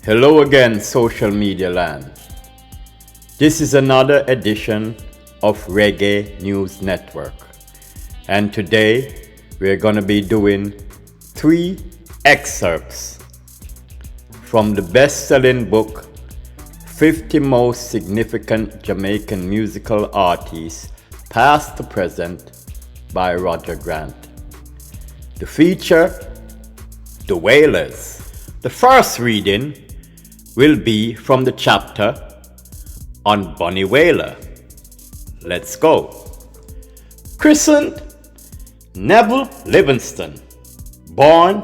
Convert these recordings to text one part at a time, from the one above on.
Hello again, social media land. This is another edition of Reggae News Network. And today we're going to be doing 3 excerpts from the best-selling book, 50 Most Significant Jamaican Musical Artists, Past to Present, by Roger Grant. The feature, The Wailers. The first reading will be from the chapter on Bunny Wailer. Let's go. Christened Neville Livingston, born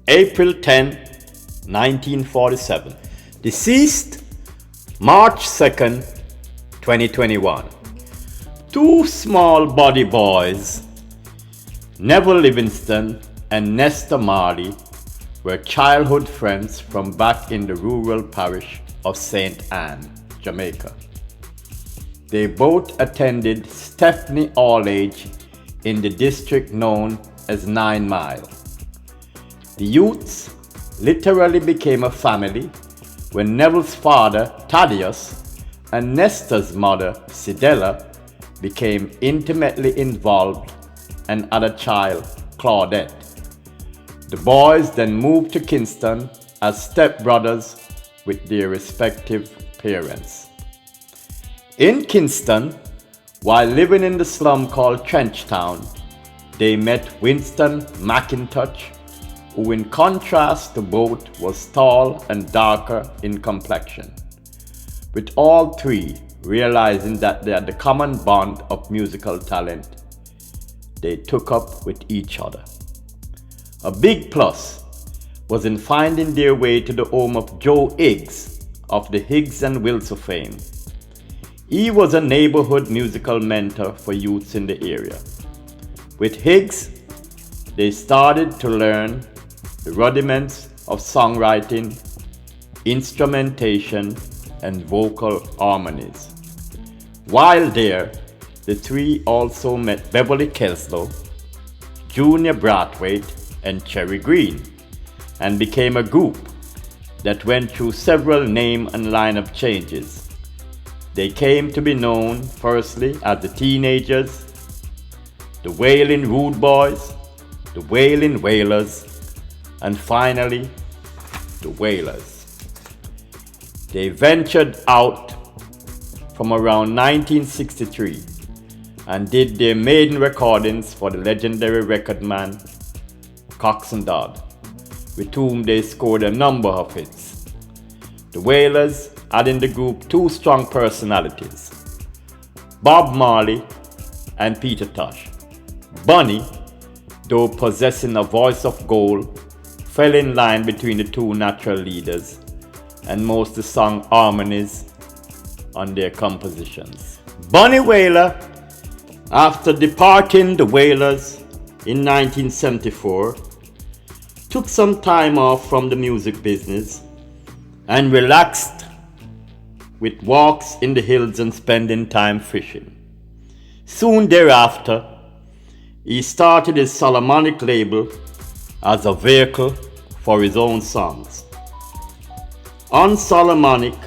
April 10, 1947. Deceased March 2nd, 2021. 2 small body boys, Neville Livingston and Nestor Marley, were childhood friends from back in the rural parish of St. Anne, Jamaica. They both attended Stepney All-Age in the district known as 9 Mile. The youths literally became a family when Neville's father, Thaddeus, and Nestor's mother, Sidella, became intimately involved, and other child, Claudette. The boys then moved to Kingston as stepbrothers with their respective parents. In Kingston, while living in the slum called Trenchtown, they met Winston McIntosh, who in contrast to both was tall and darker in complexion. With all 3 realizing that they had the common bond of musical talent, they took up with each other. A big plus was in finding their way to the home of Joe Higgs of the Higgs and Wilson fame. He was a neighborhood musical mentor for youths in the area. With Higgs, they started to learn the rudiments of songwriting, instrumentation, and vocal harmonies. While there, the 3 also met Beverly Kelslow, Junior Brathwaite, and Cherry Green, and became a group that went through several name and lineup changes. They came to be known firstly as the Teenagers, the Wailing Rude Boys, the Wailing Wailers, and finally, the Wailers. They ventured out from around 1963 and did their maiden recordings for the legendary record man Cox and Dodd, with whom they scored a number of hits. The Wailers had in the group 2 strong personalities, Bob Marley and Peter Tosh. Bunny, though possessing a voice of gold, fell in line between the 2 natural leaders and mostly sung harmonies on their compositions. Bunny Wailer, after departing the Wailers in 1974, took some time off from the music business and relaxed with walks in the hills and spending time fishing. Soon thereafter, he started his Solomonic label as a vehicle for his own songs. On Solomonic,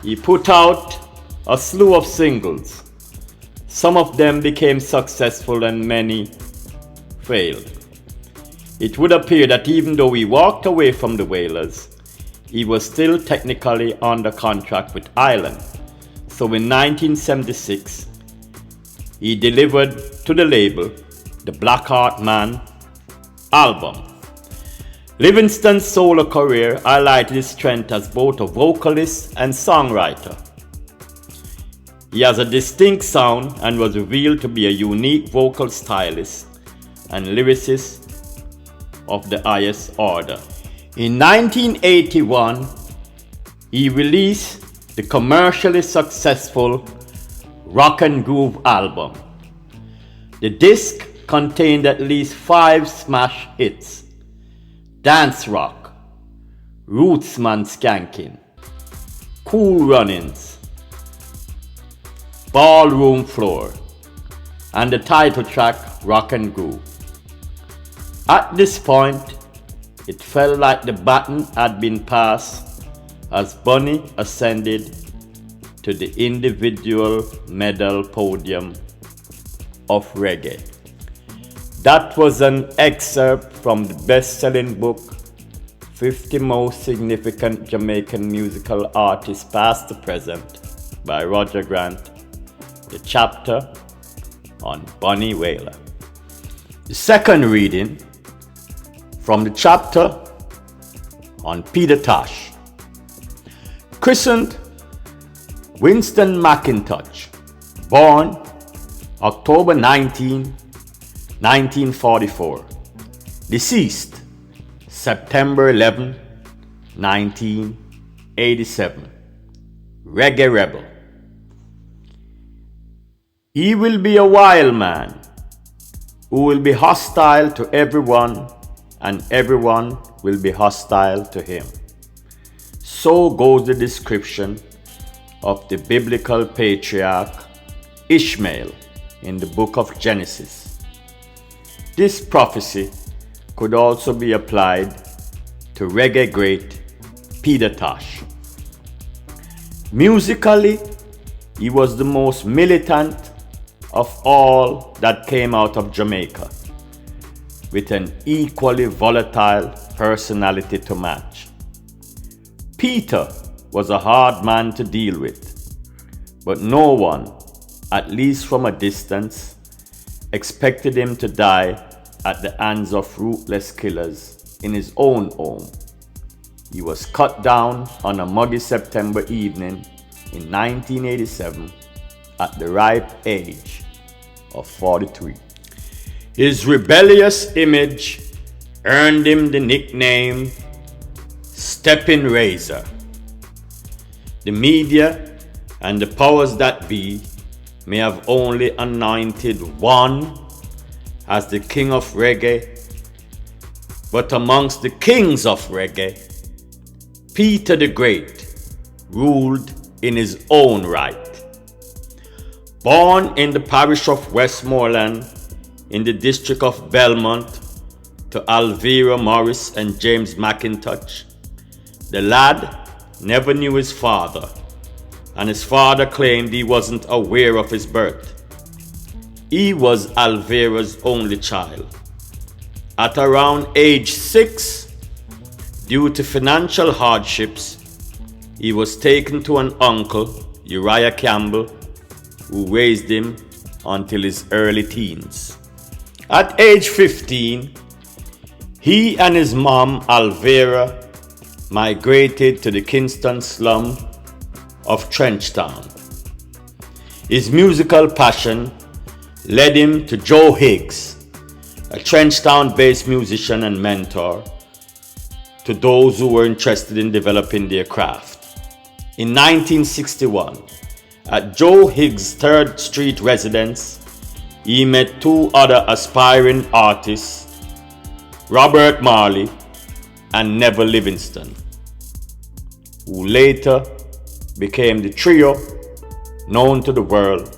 he put out a slew of singles. Some of them became successful and many failed. It would appear that even though he walked away from the Wailers, he was still technically under contract with Island. So in 1976, he delivered to the label the Blackheart Man album. Livingston's solo career highlighted his strength as both a vocalist and songwriter. He has a distinct sound and was revealed to be a unique vocal stylist and lyricist of the highest order. In 1981, he released the commercially successful Rock and Groove album. The disc contained at least 5 smash hits: Dance Rock, Rootsman Skanking, Cool Runnings, Ballroom Floor, and the title track Rock and Groove. At this point, It felt like the baton had been passed as Bunny ascended to the individual medal podium of reggae. That was an excerpt from the best-selling book 50 Most Significant Jamaican Musical Artists Past to Present by Roger Grant, the chapter on Bunny Wailer. The second reading from the chapter on Peter Tosh. Christened Winston McIntosh, born October 19, 1944. Deceased September 11, 1987. Reggae rebel. He will be a wild man who will be hostile to everyone, and everyone will be hostile to him. So goes the description of the biblical patriarch Ishmael in the book of Genesis. This prophecy could also be applied to reggae great Peter Tosh. Musically, he was the most militant of all that came out of Jamaica, with an equally volatile personality to match. Peter was a hard man to deal with, but no one, at least from a distance, expected him to die at the hands of ruthless killers in his own home. He was cut down on a muggy September evening in 1987 at the ripe age of 43. His rebellious image earned him the nickname Stepping Razor. The media and the powers that be may have only anointed one as the king of reggae, but amongst the kings of reggae, Peter the Great ruled in his own right. Born in the parish of Westmoreland in the district of Belmont to Alvira Morris and James McIntosh, the lad never knew his father, and his father claimed he wasn't aware of his birth. He was Alvira's only child. At around age 6, due to financial hardships, he was taken to an uncle, Uriah Campbell, who raised him until his early teens. At age 15, he and his mom, Alvira, migrated to the Kingston slum of Trenchtown. His musical passion led him to Joe Higgs, a Trenchtown-based musician and mentor to those who were interested in developing their craft. In 1961, at Joe Higgs' 3rd Street residence, he met two other aspiring artists, Robert Marley and Neville Livingston, who later became the trio known to the world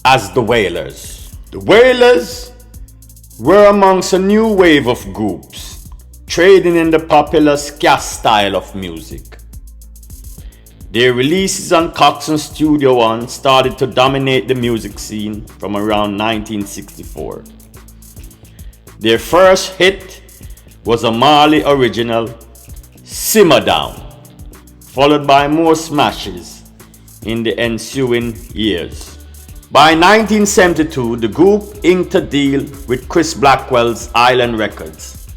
as the Wailers. The Wailers were amongst a new wave of groups trading in the popular ska style of music. Their releases on Coxsone Studio One started to dominate the music scene from around 1964. Their first hit was a Marley original, Simmer Down, followed by more smashes in the ensuing years. By 1972, the group inked a deal with Chris Blackwell's Island Records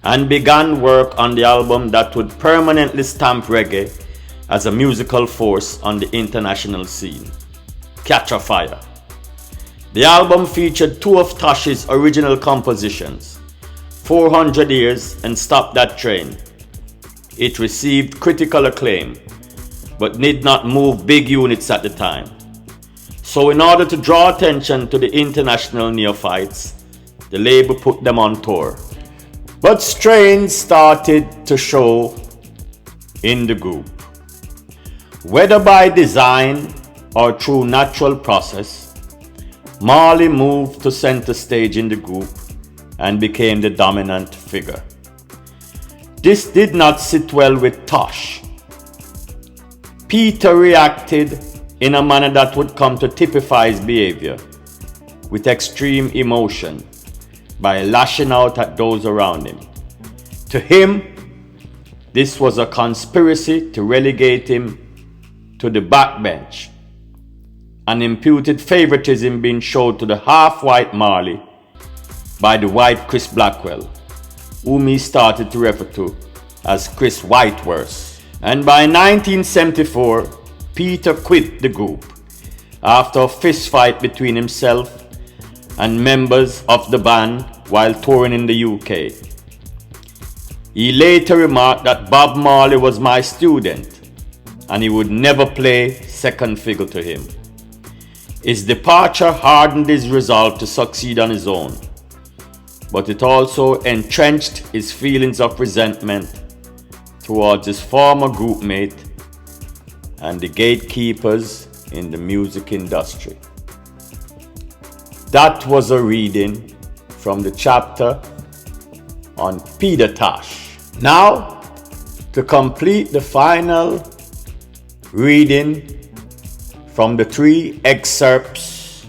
and began work on the album that would permanently stamp reggae as a musical force on the international scene, Catch a Fire. The album featured two of Tosh's original compositions, 400 Years and Stop That Train. It received critical acclaim, but did not move big units at the time. So in order to draw attention to the international neophytes, the label put them on tour. But strains started to show in the group. Whether by design or through natural process, Marley moved to center stage in the group and became the dominant figure. This did not sit well with Tosh. Peter reacted in a manner that would come to typify his behavior with extreme emotion by lashing out at those around him. To him, this was a conspiracy to relegate him to the backbench, and imputed favoritism being shown to the half-white Marley by the white Chris Blackwell, whom he started to refer to as Chris Whiteworth. And by 1974, Peter quit the group after a fistfight between himself and members of the band while touring in the UK. He later remarked that Bob Marley was my student and he would never play second fiddle to him. His departure hardened his resolve to succeed on his own, but it also entrenched his feelings of resentment towards his former groupmate and the gatekeepers in the music industry. That was a reading from the chapter on Peter Tosh. Now, to complete the final reading from the 3 excerpts,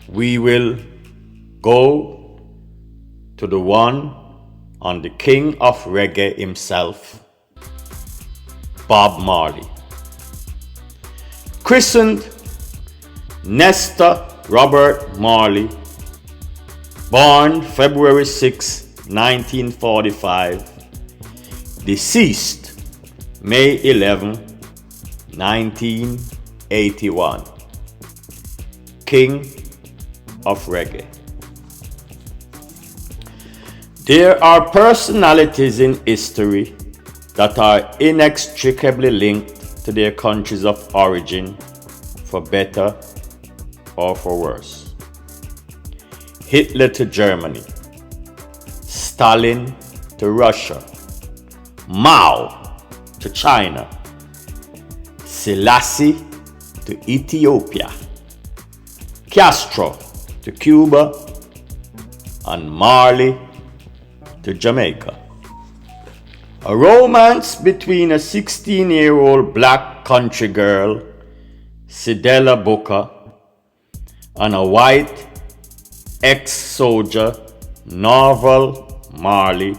we will go to the one on the king of reggae himself, Bob Marley. Christened Nestor Robert Marley, born February 6, 1945, deceased May 11, 1981, King of Reggae. There are personalities in history that are inextricably linked to their countries of origin, for better or for worse. Hitler to Germany, Stalin to Russia, Mao to China, Selassie to Ethiopia, Castro to Cuba, and Marley to Jamaica. A romance between a 16-year-old black country girl, Cedella Booker, and a white ex-soldier, Norval Marley,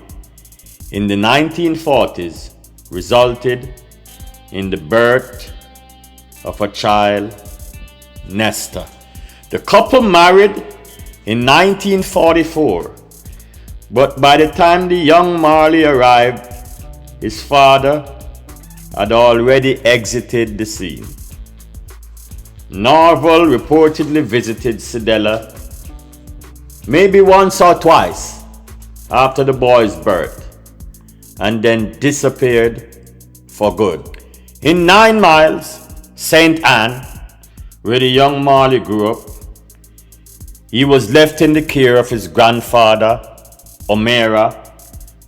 in the 1940s resulted in the birth of a child, Nestor. The couple married in 1944, but by the time the young Marley arrived, his father had already exited the scene. Norval reportedly visited Cedella maybe once or twice after the boy's birth, and then disappeared for good. In 9 Miles, St. Anne, where the young Marley grew up, he was left in the care of his grandfather, O'Meara,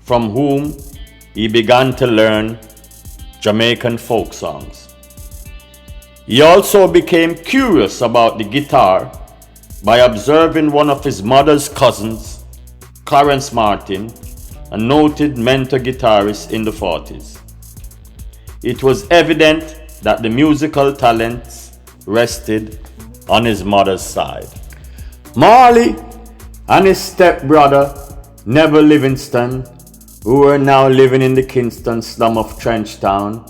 from whom he began to learn Jamaican folk songs. He also became curious about the guitar by observing one of his mother's cousins, Clarence Martin, a noted mentor guitarist in the 40s. It was evident that the musical talents rested on his mother's side. Marley and his stepbrother, Neville Livingston, who were now living in the Kingston slum of Trenchtown,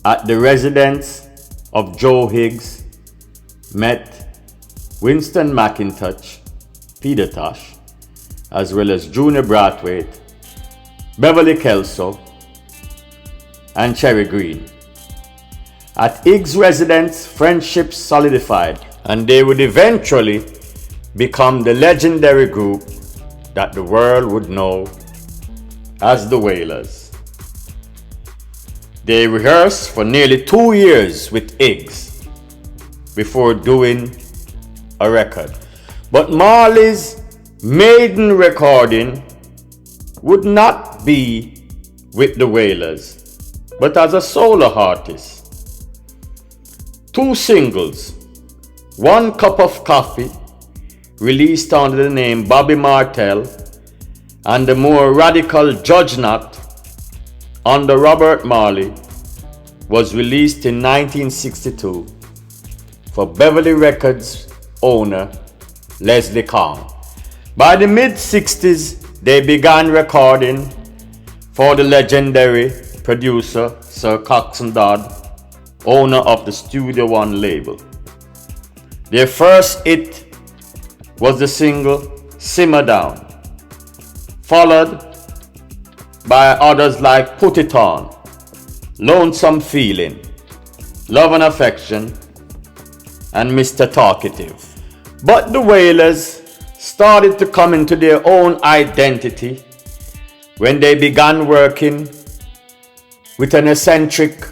at the residence of Joe Higgs, met Winston McIntosh, Peter Tosh, as well as Junior Brathwaite, Beverly Kelso, and Cherry Green. At Higgs' residence, friendships solidified, and they would eventually become the legendary group that the world would know as the Wailers. They rehearsed for nearly 2 years with Higgs before doing a record. But Marley's maiden recording would not be with the Wailers, but as a solo artist. 2 singles, One Cup of Coffee, released under the name Bobby Martell, and the more radical Judge Not under Robert Marley was released in 1962 for Beverly Records owner Leslie Kong. By the mid-60s, they began recording for the legendary producer Sir Coxsone Dodd, owner of the Studio One label. Their first hit was the single Simmer Down, followed by others like Put It On, Lonesome Feeling, Love and Affection, and Mr. Talkative. But the Wailers started to come into their own identity when they began working with an eccentric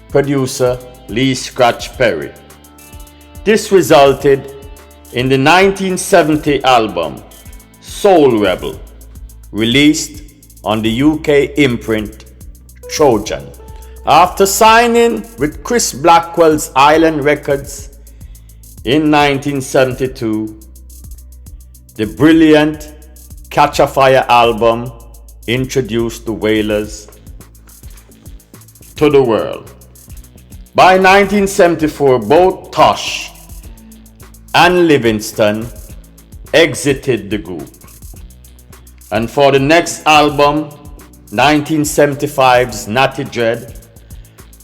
producer, Lee Scratch Perry. This resulted in the 1970 album Soul Rebel, released on the UK imprint Trojan. After signing with Chris Blackwell's Island Records in 1972, the brilliant Catch a Fire album introduced the Wailers to the world. By 1974, both Tosh and Livingston exited the group. And for the next album, 1975's Natty Dread,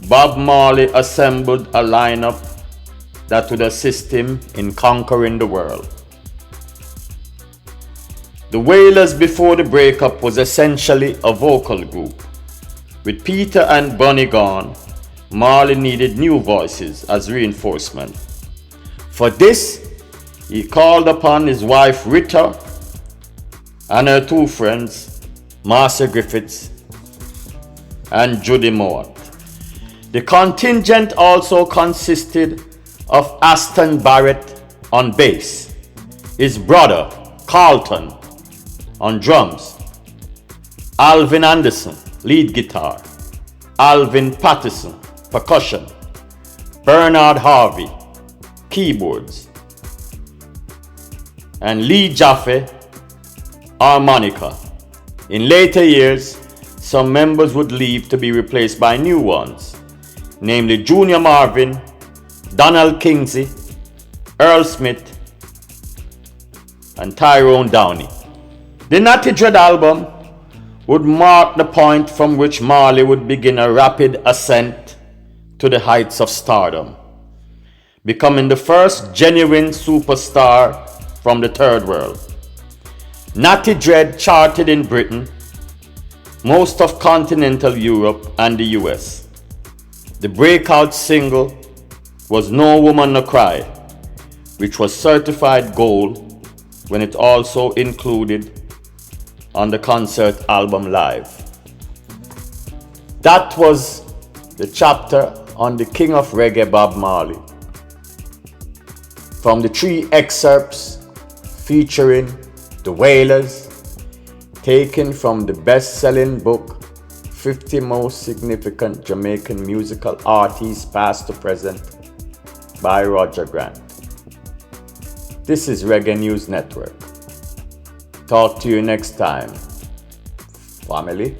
Bob Marley assembled a lineup that would assist him in conquering the world. The Wailers before the breakup was essentially a vocal group. With Peter and Bunny gone, Marley needed new voices as reinforcement. For this, he called upon his wife Rita and her two friends, Marcia Griffiths and Judy Mort. The contingent also consisted of Aston Barrett on bass, his brother Carlton on drums, Alvin Anderson lead guitar, Alvin Patterson percussion, Bernard Harvey keyboards, and Lee Jaffe harmonica. In later years, some members would leave to be replaced by new ones, namely Junior Marvin, Donald Kingsley, Earl Smith, and Tyrone Downey. The Natty Dread album would mark the point from which Marley would begin a rapid ascent to the heights of stardom, becoming the first genuine superstar from the third world. Natty Dread charted in Britain, most of continental Europe, and the US. The breakout single was No Woman No Cry, which was certified gold when it also included on the concert album Live. That was the chapter on the King of Reggae, Bob Marley. From the 3 excerpts featuring the Wailers, taken from the best-selling book 50 Most Significant Jamaican Musical Artists Past to Present by Roger Grant. This is Reggae News Network. Talk to you next time, family.